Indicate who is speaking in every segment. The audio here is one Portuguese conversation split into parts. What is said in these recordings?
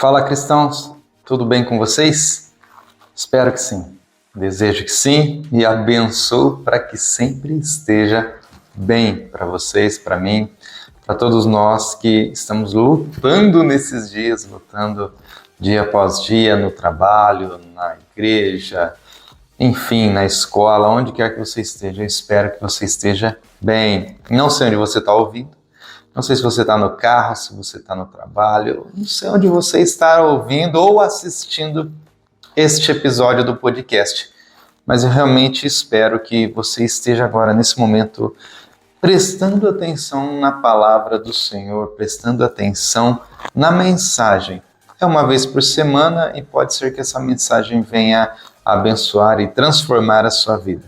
Speaker 1: Fala, cristãos, tudo bem com vocês? Espero que sim, desejo que sim e abençoo para que sempre esteja bem para vocês, para mim, para todos nós que estamos lutando nesses dias, lutando dia após dia no trabalho, na igreja, enfim, na escola, onde quer que você esteja. Eu espero que você esteja bem. Não sei onde você está ouvindo. Não sei se você está no carro, se você está no trabalho, não sei onde você está ouvindo ou assistindo este episódio do podcast, mas eu realmente espero que você esteja agora, nesse momento, prestando atenção na palavra do Senhor, prestando atenção na mensagem. É uma vez por semana e pode ser que essa mensagem venha abençoar e transformar a sua vida.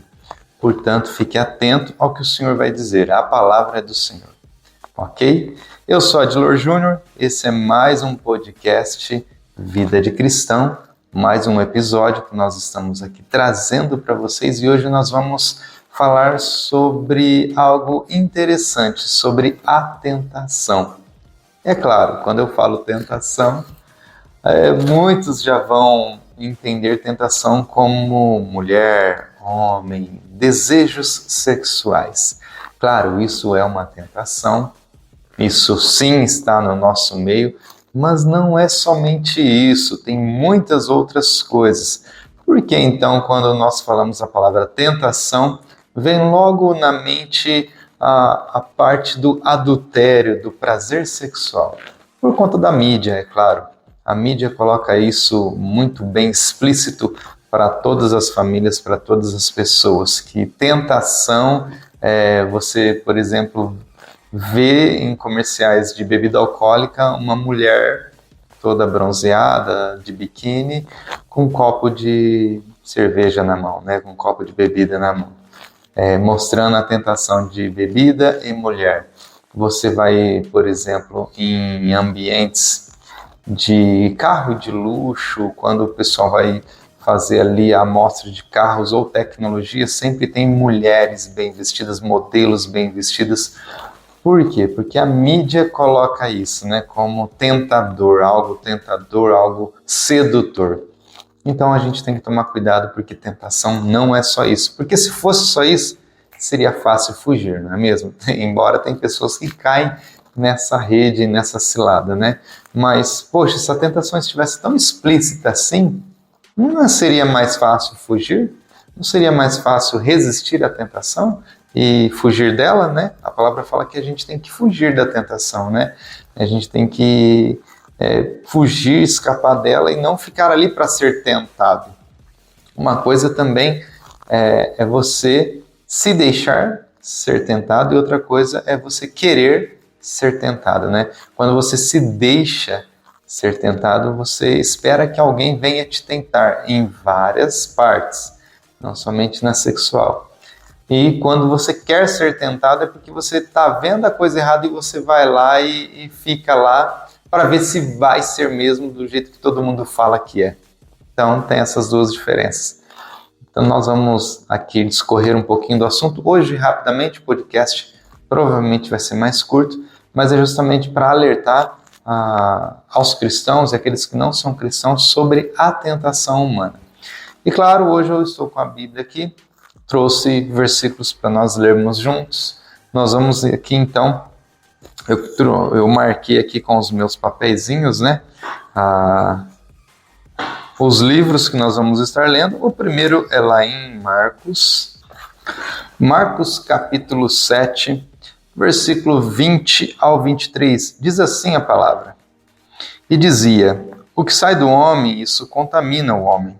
Speaker 1: Portanto, fique atento ao que o Senhor vai dizer, a palavra é do Senhor. Ok? Eu sou Adilor Júnior, esse é mais um podcast Vida de Cristão, mais um episódio que nós estamos aqui trazendo para vocês e hoje nós vamos falar sobre algo interessante, sobre a tentação. É claro, quando eu falo tentação, muitos já vão entender tentação como mulher, homem, desejos sexuais. Claro, isso é uma tentação. Isso sim está no nosso meio, mas não é somente isso, tem muitas outras coisas. Por que então, quando nós falamos a palavra tentação, vem logo na mente a parte do adultério, do prazer sexual? Por conta da mídia, é claro. A mídia coloca isso muito bem explícito para todas as famílias, para todas as pessoas, que tentação é você, por exemplo, vê em comerciais de bebida alcoólica uma mulher toda bronzeada, de biquíni, com um copo de cerveja na mão, né? Com um copo de bebida na mão, mostrando a tentação de bebida e mulher. Você vai, por exemplo, em ambientes de carro de luxo, quando o pessoal vai fazer ali a amostra de carros ou tecnologia, sempre tem mulheres bem vestidas, modelos bem vestidas. Por quê? Porque a mídia coloca isso, né, como tentador, algo sedutor. Então a gente tem que tomar cuidado porque tentação não é só isso. Porque se fosse só isso, seria fácil fugir, não é mesmo? Embora tem pessoas que caem nessa rede, nessa cilada, né? Mas, poxa, se a tentação estivesse tão explícita assim, não seria mais fácil fugir? Não seria mais fácil resistir à tentação e fugir dela, né? A palavra fala que a gente tem que fugir da tentação, né? A gente tem que fugir, escapar dela e não ficar ali para ser tentado. Uma coisa também é você se deixar ser tentado e outra coisa é você querer ser tentado, né? Quando você se deixa ser tentado, você espera que alguém venha te tentar em várias partes, não somente na sexual. E quando você quer ser tentado é porque você está vendo a coisa errada e você vai lá e fica lá para ver se vai ser mesmo do jeito que todo mundo fala que é. Então tem essas duas diferenças. Então nós vamos aqui discorrer um pouquinho do assunto. Hoje, rapidamente, o podcast provavelmente vai ser mais curto, mas é justamente para alertar aos cristãos e aqueles que não são cristãos sobre a tentação humana. E claro, hoje eu estou com a Bíblia aqui, trouxe versículos para nós lermos juntos. Nós vamos aqui então, eu marquei aqui com os meus papeizinhos, né? Os livros que nós vamos estar lendo. O primeiro é lá em Marcos capítulo 7, versículo 20 ao 23. Diz assim a palavra: E dizia: O que sai do homem, isso contamina o homem.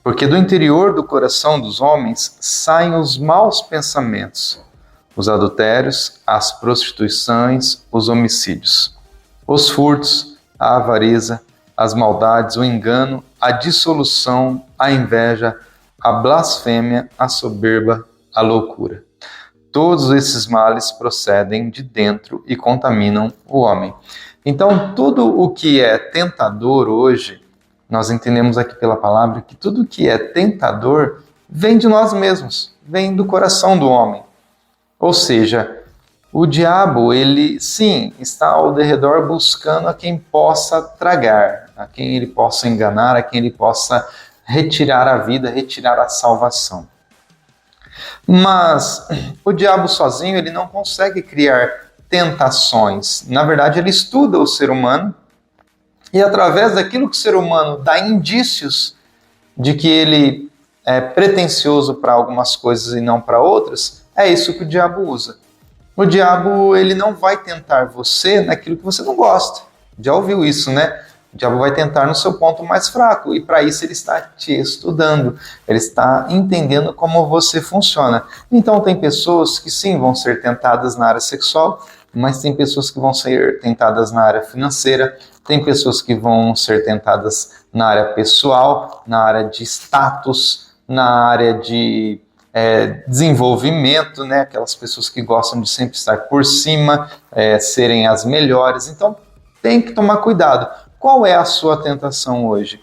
Speaker 1: Porque do interior do coração dos homens saem os maus pensamentos, os adultérios, as prostituições, os homicídios, os furtos, a avareza, as maldades, o engano, a dissolução, a inveja, a blasfêmia, a soberba, a loucura. Todos esses males procedem de dentro e contaminam o homem. Então, tudo o que é tentador hoje, nós entendemos aqui pela palavra que tudo que é tentador vem de nós mesmos, vem do coração do homem. Ou seja, o diabo, ele sim, está ao derredor buscando a quem possa tragar, a quem ele possa enganar, a quem ele possa retirar a vida, retirar a salvação. Mas o diabo sozinho ele não consegue criar tentações. Na verdade, ele estuda o ser humano e através daquilo que o ser humano dá indícios de que ele é pretensioso para algumas coisas e não para outras, é isso que o diabo usa. O diabo ele não vai tentar você naquilo que você não gosta. Já ouviu isso, né? O diabo vai tentar no seu ponto mais fraco e para isso ele está te estudando, ele está entendendo como você funciona. Então tem pessoas que sim vão ser tentadas na área sexual, mas tem pessoas que vão ser tentadas na área financeira, tem pessoas que vão ser tentadas na área pessoal, na área de status, na área de desenvolvimento, né? Aquelas pessoas que gostam de sempre estar por cima, serem as melhores. Então tem que tomar cuidado. Qual é a sua tentação hoje?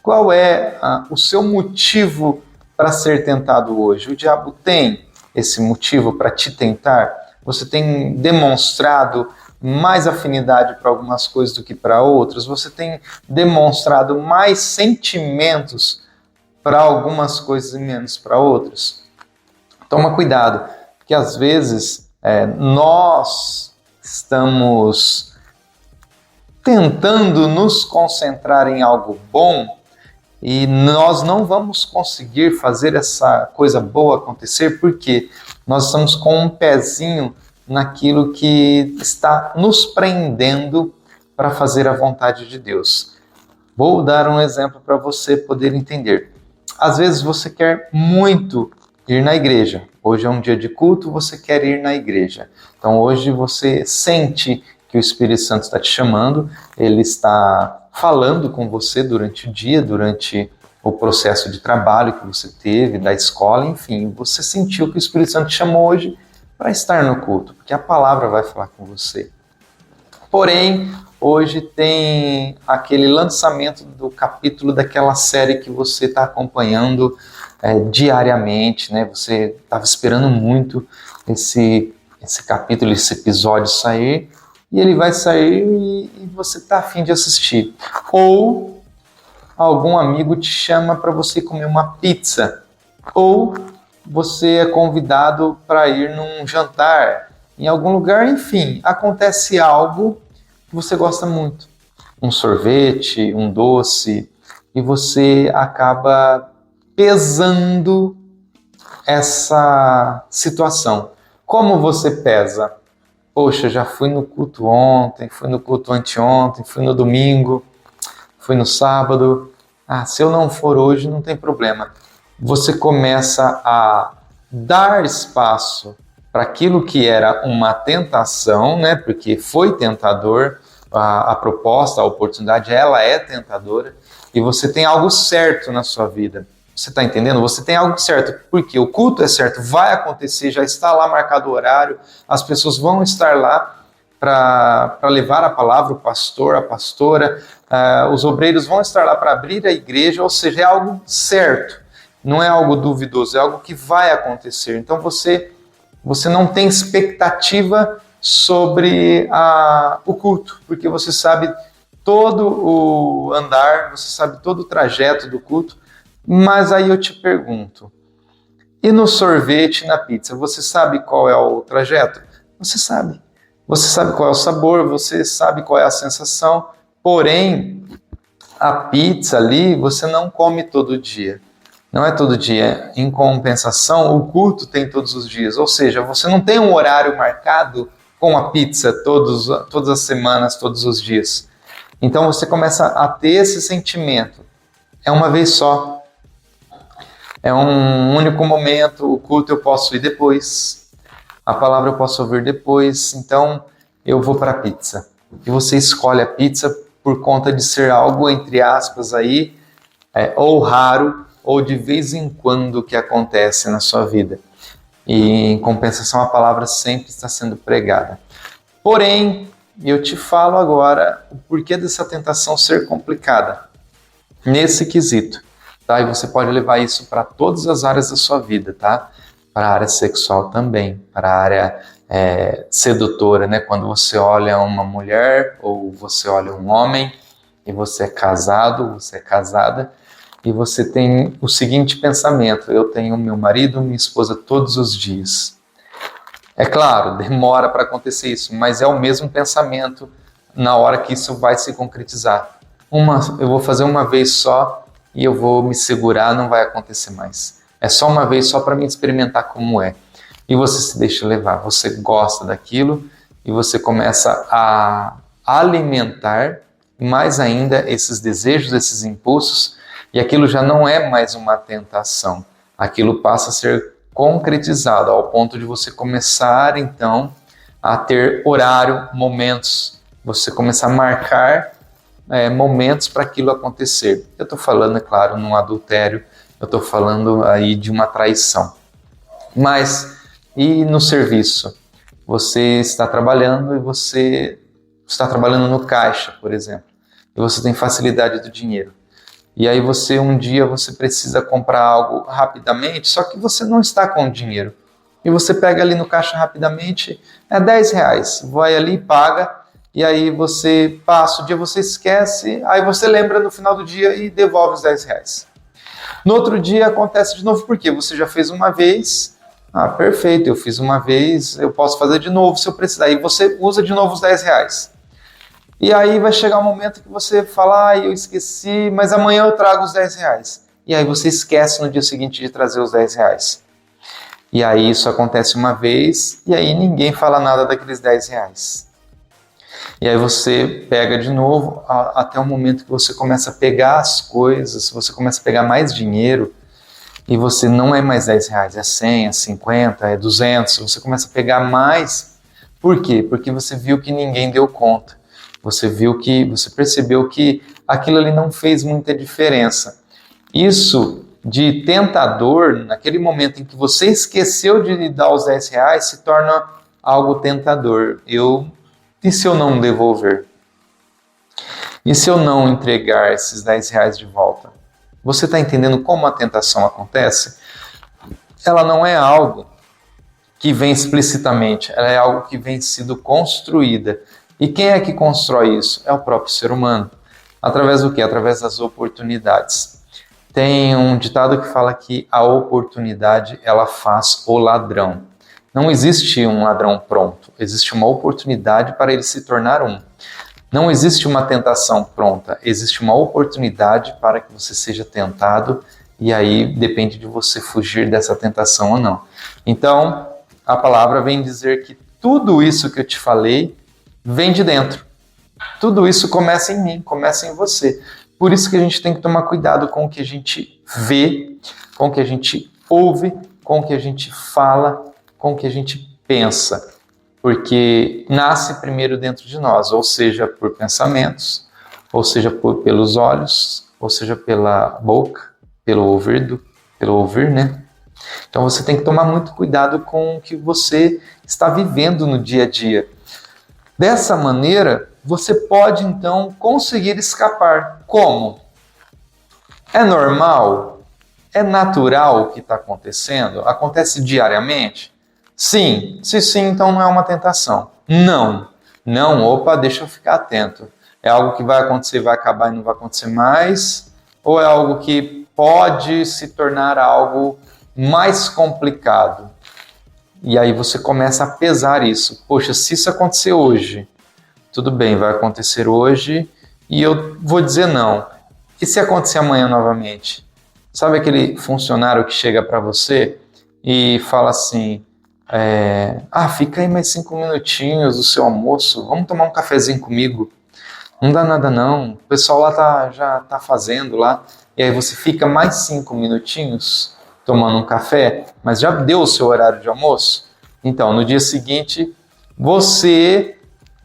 Speaker 1: Qual é o seu motivo para ser tentado hoje? O diabo tem esse motivo para te tentar? Você tem demonstrado mais afinidade para algumas coisas do que para outras? Você tem demonstrado mais sentimentos para algumas coisas e menos para outras? Toma cuidado, porque às vezes nós estamos tentando nos concentrar em algo bom e nós não vamos conseguir fazer essa coisa boa acontecer porque nós estamos com um pezinho naquilo que está nos prendendo para fazer a vontade de Deus. Vou dar um exemplo para você poder entender. Às vezes você quer muito ir na igreja. Hoje é um dia de culto, você quer ir na igreja. Então hoje você sente que o Espírito Santo está te chamando, ele está falando com você durante o dia, durante o processo de trabalho que você teve, da escola, enfim, você sentiu que o Espírito Santo te chamou hoje para estar no culto, porque a palavra vai falar com você. Porém, hoje tem aquele lançamento do capítulo daquela série que você está acompanhando diariamente, né? Você estava esperando muito esse capítulo, esse episódio sair, e ele vai sair e você está a fim de assistir. Ou algum amigo te chama para você comer uma pizza. Ou você é convidado para ir num jantar em algum lugar. Enfim, acontece algo que você gosta muito. Um sorvete, um doce. E você acaba pesando essa situação. Como você pesa? Poxa, já fui no culto ontem, fui no culto anteontem, fui no domingo, fui no sábado. Se eu não for hoje, não tem problema. Você começa a dar espaço para aquilo que era uma tentação, né? Porque foi tentador, a proposta, a oportunidade, ela é tentadora, e você tem algo certo na sua vida. Você está entendendo? Você tem algo certo, porque o culto é certo, vai acontecer, já está lá marcado o horário, as pessoas vão estar lá para levar a palavra, o pastor, a pastora, os obreiros vão estar lá para abrir a igreja, ou seja, é algo certo, não é algo duvidoso, é algo que vai acontecer. Então você não tem expectativa sobre o culto, porque você sabe todo o andar, você sabe todo o trajeto do culto. Mas aí eu te pergunto, e no sorvete e na pizza, você sabe qual é o trajeto? Você sabe. Você sabe qual é o sabor, você sabe qual é a sensação, porém, a pizza ali você não come todo dia. Não é todo dia. Em compensação, o culto tem todos os dias. Ou seja, você não tem um horário marcado com a pizza todas as semanas, todos os dias. Então você começa a ter esse sentimento. É uma vez só. É um único momento, o culto eu posso ir depois, a palavra eu posso ouvir depois, então eu vou para a pizza. E você escolhe a pizza por conta de ser algo, entre aspas, aí, ou raro, ou de vez em quando que acontece na sua vida. E em compensação a palavra sempre está sendo pregada. Porém, eu te falo agora o porquê dessa tentação ser complicada, nesse quesito. Tá? E você pode levar isso para todas as áreas da sua vida, tá? Para a área sexual também, para a área sedutora, né? Quando você olha uma mulher ou você olha um homem e você é casado, você é casada, e você tem o seguinte pensamento: eu tenho meu marido, minha esposa todos os dias. É claro, demora para acontecer isso, mas é o mesmo pensamento na hora que isso vai se concretizar. Eu vou fazer uma vez só e eu vou me segurar, não vai acontecer mais. É só uma vez só para me experimentar como é. E você se deixa levar, você gosta daquilo e você começa a alimentar mais ainda esses desejos, esses impulsos, e aquilo já não é mais uma tentação. Aquilo passa a ser concretizado ao ponto de você começar então a ter horário, momentos, você começar a marcar momentos para aquilo acontecer. Eu estou falando, é claro, num adultério, eu estou falando aí de uma traição. Mas, e no serviço? Você está trabalhando e você está trabalhando no caixa, por exemplo, e você tem facilidade do dinheiro. E aí um dia você precisa comprar algo rapidamente, só que você não está com o dinheiro. E você pega ali no caixa rapidamente, é R$10, vai ali, paga, e aí você passa o dia, você esquece, aí você lembra no final do dia e devolve os R$10. No outro dia acontece de novo, porque você já fez uma vez, perfeito, eu fiz uma vez, eu posso fazer de novo se eu precisar, e você usa de novo os R$10. E aí vai chegar um momento que você fala, eu esqueci, mas amanhã eu trago os R$10. E aí você esquece no dia seguinte de trazer os R$10. E aí isso acontece uma vez, e aí ninguém fala nada daqueles R$10. E aí você pega de novo, até o momento que você começa a pegar as coisas, você começa a pegar mais dinheiro, e você não é mais R$10, é 100, é 50, é 200, você começa a pegar mais. Por quê? Porque você viu que ninguém deu conta. Você percebeu que aquilo ali não fez muita diferença. Isso de tentador, naquele momento em que você esqueceu de dar os R$10, se torna algo tentador. E se eu não devolver? E se eu não entregar esses R$10 de volta? Você está entendendo como a tentação acontece? Ela não é algo que vem explicitamente, ela é algo que vem sido construída. E quem é que constrói isso? É o próprio ser humano. Através do quê? Através das oportunidades. Tem um ditado que fala que a oportunidade, ela faz o ladrão. Não existe um ladrão pronto, existe uma oportunidade para ele se tornar um. Não existe uma tentação pronta, existe uma oportunidade para que você seja tentado, e aí depende de você fugir dessa tentação ou não. Então, a palavra vem dizer que tudo isso que eu te falei vem de dentro. Tudo isso começa em mim, começa em você. Por isso que a gente tem que tomar cuidado com o que a gente vê, com o que a gente ouve, com o que a gente fala, com o que a gente pensa. Porque nasce primeiro dentro de nós, ou seja, por pensamentos, ou seja, pelos olhos, ou seja, pela boca, pelo ouvir, né? Então você tem que tomar muito cuidado com o que você está vivendo no dia a dia. Dessa maneira, você pode então conseguir escapar. Como? É normal? É natural o que está acontecendo? Acontece diariamente? Sim. Se sim, então não é uma tentação. Não. Não, opa, deixa eu ficar atento. É algo que vai acontecer, vai acabar e não vai acontecer mais? Ou é algo que pode se tornar algo mais complicado? E aí você começa a pesar isso. Poxa, se isso acontecer hoje, tudo bem, vai acontecer hoje e eu vou dizer não. E se acontecer amanhã novamente? Sabe aquele funcionário que chega para você e fala assim, fica aí mais 5 minutinhos do seu almoço, vamos tomar um cafezinho comigo? Não dá nada não, o pessoal lá já está fazendo lá, e aí você fica mais 5 minutinhos tomando um café, mas já deu o seu horário de almoço? Então, no dia seguinte, você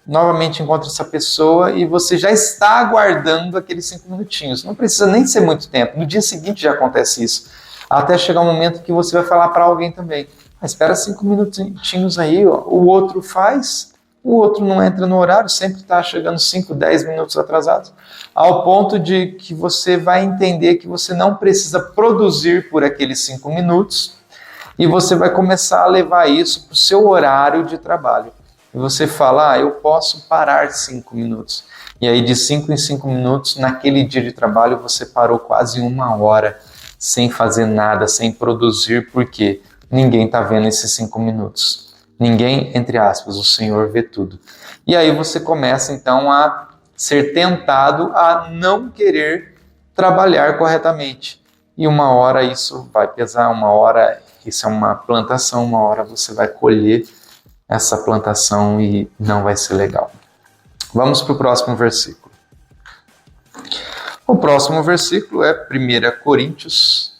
Speaker 1: novamente encontra essa pessoa e você já está aguardando aqueles 5 minutinhos. Não precisa nem ser muito tempo, no dia seguinte já acontece isso. Até chegar um momento que você vai falar para alguém também, espera 5 minutinhos aí, ó. O outro faz, o outro não entra no horário, sempre está chegando 5, 10 minutos atrasados, ao ponto de que você vai entender que você não precisa produzir por aqueles 5 minutos e você vai começar a levar isso para o seu horário de trabalho. e você fala, eu posso parar 5 minutos. E aí de 5 em 5 minutos, naquele dia de trabalho, você parou quase 1 hora sem fazer nada, sem produzir, porque ninguém está vendo esses 5 minutos. Ninguém, entre aspas, o Senhor vê tudo. E aí você começa então a ser tentado a não querer trabalhar corretamente. E 1 hora isso vai pesar, 1 hora isso é uma plantação, 1 hora você vai colher essa plantação e não vai ser legal. Vamos para o próximo versículo. O próximo versículo é 1 Coríntios,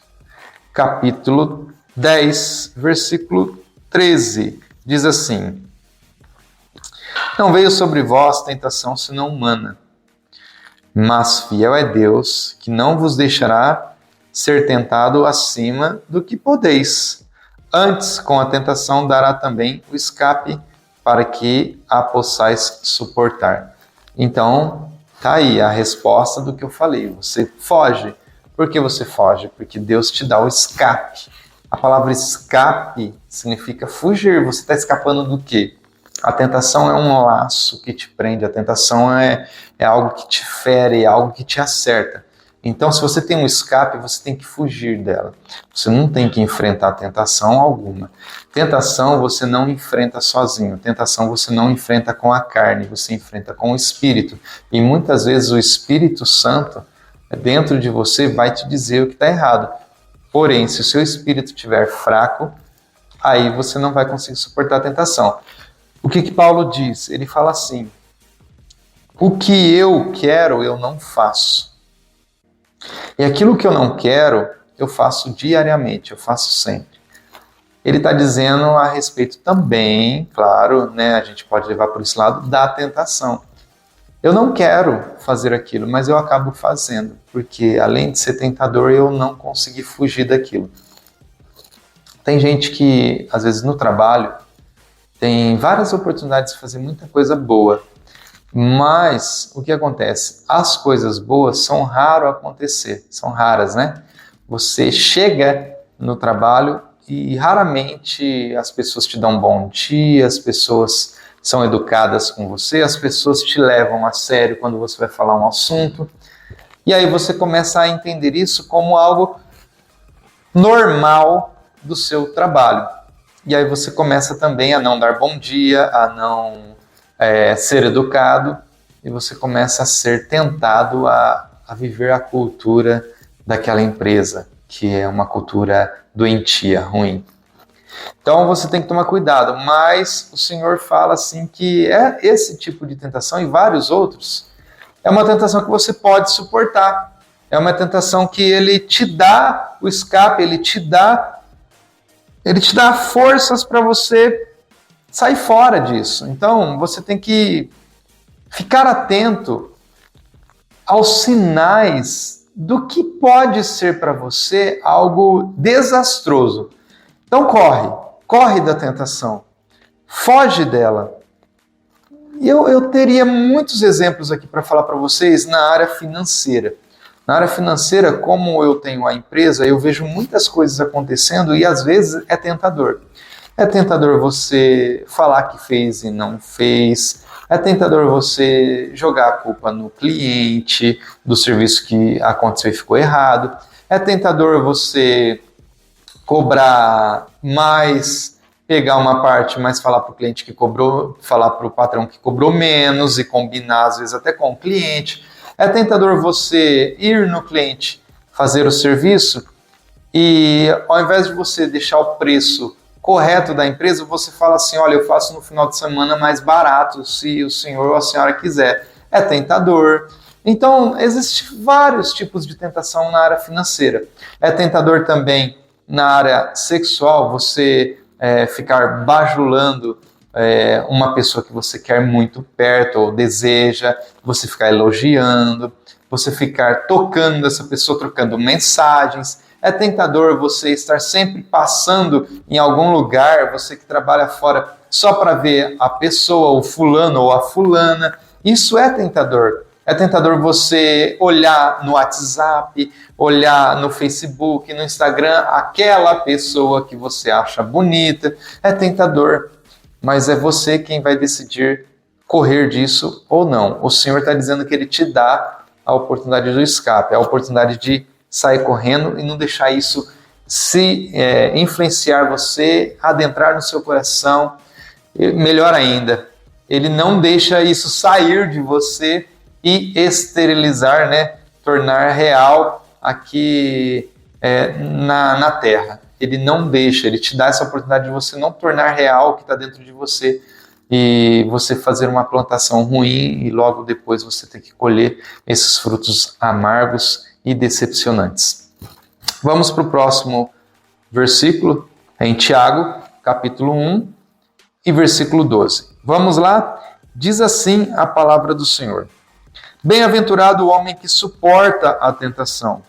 Speaker 1: capítulo 10, versículo 13. Diz assim: Não veio sobre vós tentação senão humana, mas fiel é Deus, que não vos deixará ser tentado acima do que podeis. Antes, com a tentação, dará também o escape para que a possais suportar. Então, tá aí a resposta do que eu falei. Você foge. Por que você foge? Porque Deus te dá o escape. A palavra escape significa fugir. Você está escapando do quê? A tentação é um laço que te prende. A tentação é algo que te fere, é algo que te acerta. Então, se você tem um escape, você tem que fugir dela. Você não tem que enfrentar tentação alguma. Tentação você não enfrenta sozinho. Tentação você não enfrenta com a carne, você enfrenta com o Espírito. E muitas vezes o Espírito Santo dentro de você vai te dizer o que está errado. Porém, se o seu espírito estiver fraco, aí você não vai conseguir suportar a tentação. O que Paulo diz? Ele fala assim: o que eu quero, eu não faço. E aquilo que eu não quero, eu faço diariamente, eu faço sempre. Ele está dizendo a respeito também, claro, né, a gente pode levar por esse lado, da tentação. Eu não quero fazer aquilo, mas eu acabo fazendo, porque além de ser tentador, eu não consegui fugir daquilo. Tem gente que, às vezes, no trabalho, tem várias oportunidades de fazer muita coisa boa, mas o que acontece? As coisas boas são raro acontecer, são raras, né? Você chega no trabalho e raramente as pessoas te dão um bom dia, as pessoas são educadas com você, as pessoas te levam a sério quando você vai falar um assunto. E aí você começa a entender isso como algo normal do seu trabalho. E aí você começa também a não dar bom dia, a não ser educado, e você começa a ser tentado a viver a cultura daquela empresa, que é uma cultura doentia, ruim. Então você tem que tomar cuidado, mas o Senhor fala assim que esse tipo de tentação e vários outros é uma tentação que você pode suportar. É uma tentação que Ele te dá o escape, Ele te dá forças para você sair fora disso. Então você tem que ficar atento aos sinais do que pode ser para você algo desastroso. Então corre da tentação, foge dela. E eu teria muitos exemplos aqui para falar para vocês na área financeira. Na área financeira, como eu tenho a empresa, eu vejo muitas coisas acontecendo e às vezes é tentador. É tentador você falar que fez e não fez. É tentador você jogar a culpa no cliente, do serviço que aconteceu e ficou errado. É tentador você cobrar mais, pegar uma parte, mas falar para o cliente que cobrou, falar para o patrão que cobrou menos e combinar às vezes até com o cliente. É tentador você ir no cliente fazer o serviço e ao invés de você deixar o preço correto da empresa, você fala assim, olha, eu faço no final de semana mais barato, se o senhor ou a senhora quiser. É tentador. Então, existem vários tipos de tentação na área financeira. É tentador também na área sexual, você ficar bajulando uma pessoa que você quer muito perto ou deseja, você ficar elogiando, você ficar tocando essa pessoa, trocando mensagens. É tentador você estar sempre passando em algum lugar, você que trabalha fora, só para ver a pessoa, o fulano ou a fulana. Isso é tentador. É tentador você olhar no WhatsApp, olhar no Facebook, no Instagram, aquela pessoa que você acha bonita. É tentador. mas é você quem vai decidir correr disso ou não. O Senhor está dizendo que Ele te dá a oportunidade do escape, a oportunidade de sair correndo e não deixar isso se influenciar você, adentrar no seu coração. E, melhor ainda, Ele não deixa isso sair de você e esterilizar, né? Tornar real aqui na Terra. Ele não deixa, Ele te dá essa oportunidade de você não tornar real o que está dentro de você e você fazer uma plantação ruim e logo depois você ter que colher esses frutos amargos e decepcionantes. Vamos para o próximo versículo, em Tiago, capítulo 1 e versículo 12. Vamos lá? Diz assim a palavra do Senhor. Bem-aventurado o homem que suporta a tentação,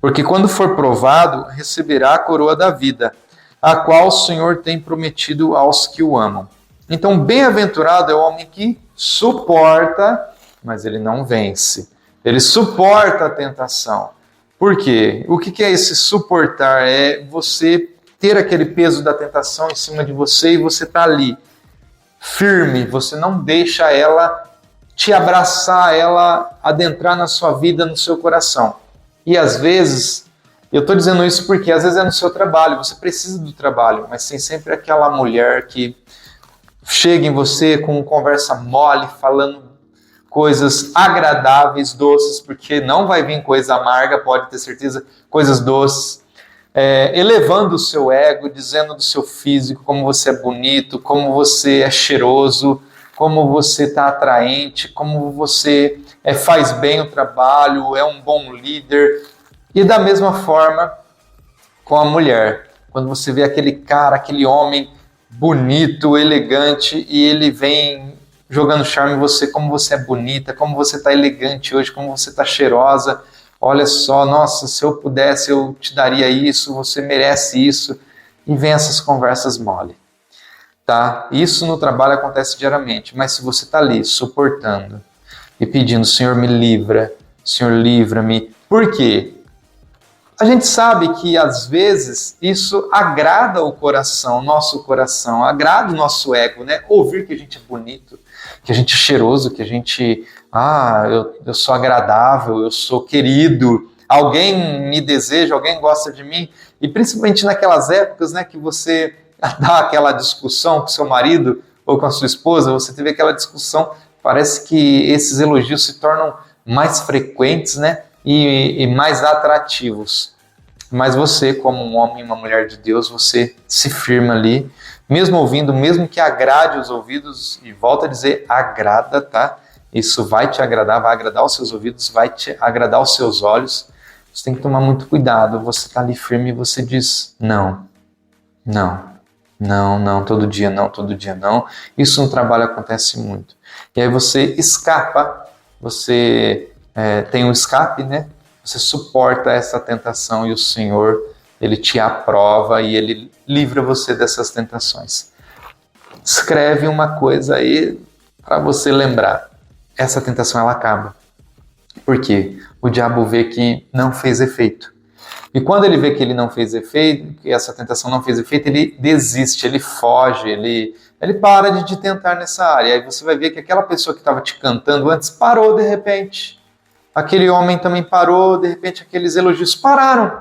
Speaker 1: porque quando for provado, receberá a coroa da vida, a qual o Senhor tem prometido aos que o amam. Então, bem-aventurado é o homem que suporta, mas ele não vence. Ele suporta a tentação. Por quê? O que é esse suportar? É você ter aquele peso da tentação em cima de você e você está ali, firme. Você não deixa ela te abraçar, ela adentrar na sua vida, no seu coração. E às vezes, eu estou dizendo isso porque às vezes é no seu trabalho, você precisa do trabalho, mas tem sempre aquela mulher que chega em você com conversa mole, falando coisas agradáveis, doces, porque não vai vir coisa amarga, pode ter certeza, coisas doces, elevando o seu ego, dizendo do seu físico, como você é bonito, como você é cheiroso, como você está atraente, como você faz bem o trabalho, é um bom líder. E da mesma forma com a mulher, quando você vê aquele cara, aquele homem bonito, elegante, e ele vem jogando charme em você, como você é bonita, como você está elegante hoje, como você está cheirosa, olha só, nossa, se eu pudesse eu te daria isso, você merece isso, e vem essas conversas mole, tá? Isso no trabalho acontece diariamente, mas se você está ali suportando e pedindo, Senhor me livra, Senhor livra-me, por quê? A gente sabe que, às vezes, isso agrada o coração, nosso coração, agrada o nosso ego, né? Ouvir que a gente é bonito, que a gente é cheiroso, que a gente, eu sou agradável, eu sou querido, alguém me deseja, alguém gosta de mim. E principalmente naquelas épocas, né, que você dá aquela discussão com seu marido ou com a sua esposa, você teve aquela discussão, parece que esses elogios se tornam mais frequentes, né? E mais atrativos. Mas você, como um homem e uma mulher de Deus, você se firma ali, mesmo ouvindo, mesmo que agrade os ouvidos, e volta a dizer, agrada, tá? Isso vai te agradar, vai agradar os seus ouvidos, vai te agradar os seus olhos. Você tem que tomar muito cuidado, você está ali firme e você diz, não, todo dia não. Isso no trabalho acontece muito. E aí você escapa, você tem um escape, né? Você suporta essa tentação e o Senhor, Ele te aprova e Ele livra você dessas tentações. Escreve uma coisa aí para você lembrar. Essa tentação, ela acaba. Por quê? O diabo vê que não fez efeito. E quando ele vê que ele não fez efeito, que essa tentação não fez efeito, ele desiste, ele foge, ele para de te tentar nessa área. Aí você vai ver que aquela pessoa que estava te cantando antes parou de repente. Aquele homem também parou, de repente aqueles elogios pararam.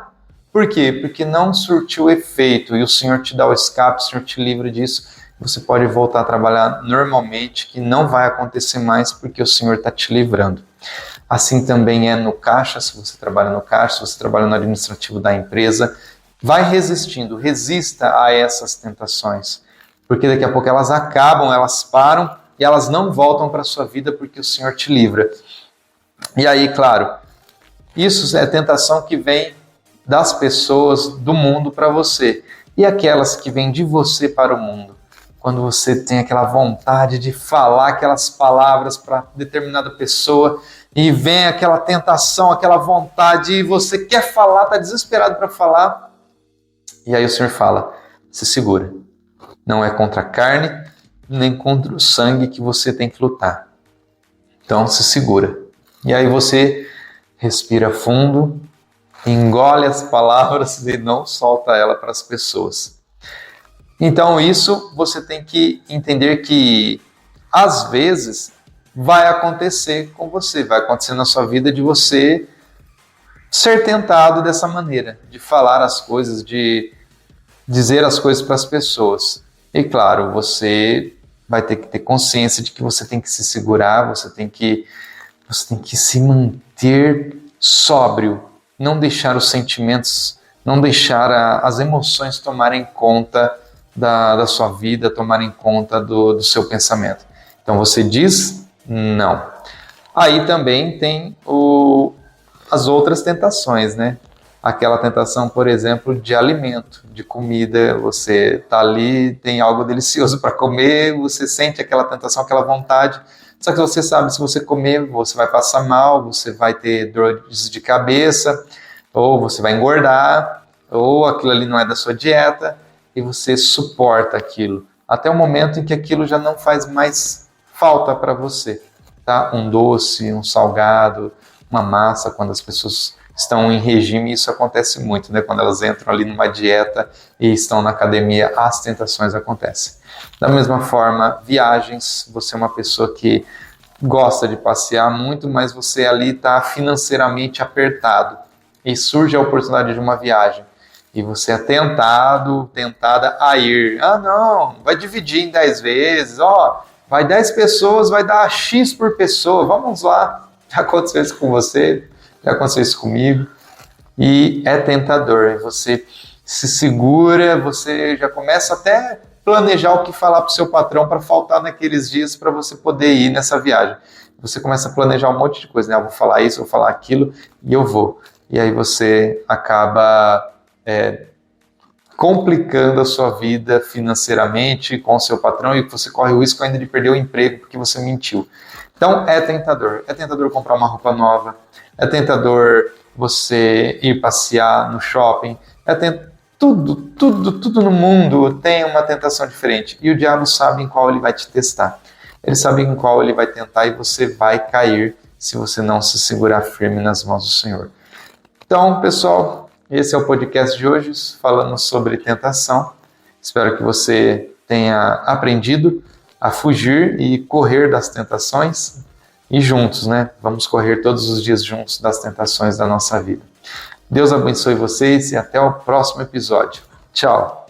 Speaker 1: Por quê? Porque não surtiu efeito e o Senhor te dá o escape, o Senhor te livra disso. Você pode voltar a trabalhar normalmente, que não vai acontecer mais porque o Senhor está te livrando. Assim também é no caixa, se você trabalha no caixa, se você trabalha no administrativo da empresa. Vai resistindo, resista a essas tentações. Porque daqui a pouco elas acabam, elas param e elas não voltam para a sua vida porque o Senhor te livra. E aí, claro, isso é tentação que vem das pessoas do mundo para você. E aquelas que vêm de você para o mundo. Quando você tem aquela vontade de falar aquelas palavras para determinada pessoa e vem aquela tentação, aquela vontade e você quer falar, está desesperado para falar. E aí o Senhor fala, se segura. Não é contra a carne, nem contra o sangue que você tem que lutar. Então se segura. E aí você respira fundo, engole as palavras e não solta ela para as pessoas. Então isso você tem que entender que às vezes vai acontecer com você, vai acontecer na sua vida de você ser tentado dessa maneira, de falar as coisas, de dizer as coisas para as pessoas. E claro, você vai ter que ter consciência de que você tem que se segurar, você tem que se manter sóbrio, não deixar os sentimentos, não deixar as emoções tomarem conta da sua vida, tomarem conta do seu pensamento. Então você diz não. Aí também tem as outras tentações, né? Aquela tentação, por exemplo, de alimento, de comida. Você está ali, tem algo delicioso para comer, você sente aquela tentação, aquela vontade, só que você sabe, se você comer, você vai passar mal, você vai ter dores de cabeça, ou você vai engordar, ou aquilo ali não é da sua dieta, e você suporta aquilo, até o momento em que aquilo já não faz mais falta para você, tá? Um doce, um salgado, uma massa, quando as pessoas estão em regime, isso acontece muito, né? Quando elas entram ali numa dieta e estão na academia, as tentações acontecem. Da mesma forma, viagens, você é uma pessoa que gosta de passear muito, mas você ali está financeiramente apertado e surge a oportunidade de uma viagem e você é tentada a ir. Ah, não, vai dividir em 10 vezes, vai 10 pessoas, vai dar X por pessoa, vamos lá. Já aconteceu isso com você, já aconteceu isso comigo, e é tentador, você se segura, você já começa até planejar o que falar para o seu patrão para faltar naqueles dias para você poder ir nessa viagem. Você começa a planejar um monte de coisa, né? Eu vou falar isso, vou falar aquilo, e eu vou. E aí você acaba complicando a sua vida financeiramente com o seu patrão, e você corre o risco ainda de perder o emprego porque você mentiu. Então é tentador comprar uma roupa nova, é tentador você ir passear no shopping, tudo no mundo tem uma tentação diferente, e o diabo sabe em qual ele vai te testar, ele sabe em qual ele vai tentar, e você vai cair se você não se segurar firme nas mãos do Senhor. Então, pessoal, esse é o podcast de hoje, falando sobre tentação. Espero que você tenha aprendido a fugir e correr das tentações, e juntos, né? Vamos correr todos os dias juntos das tentações da nossa vida. Deus abençoe vocês e até o próximo episódio. Tchau!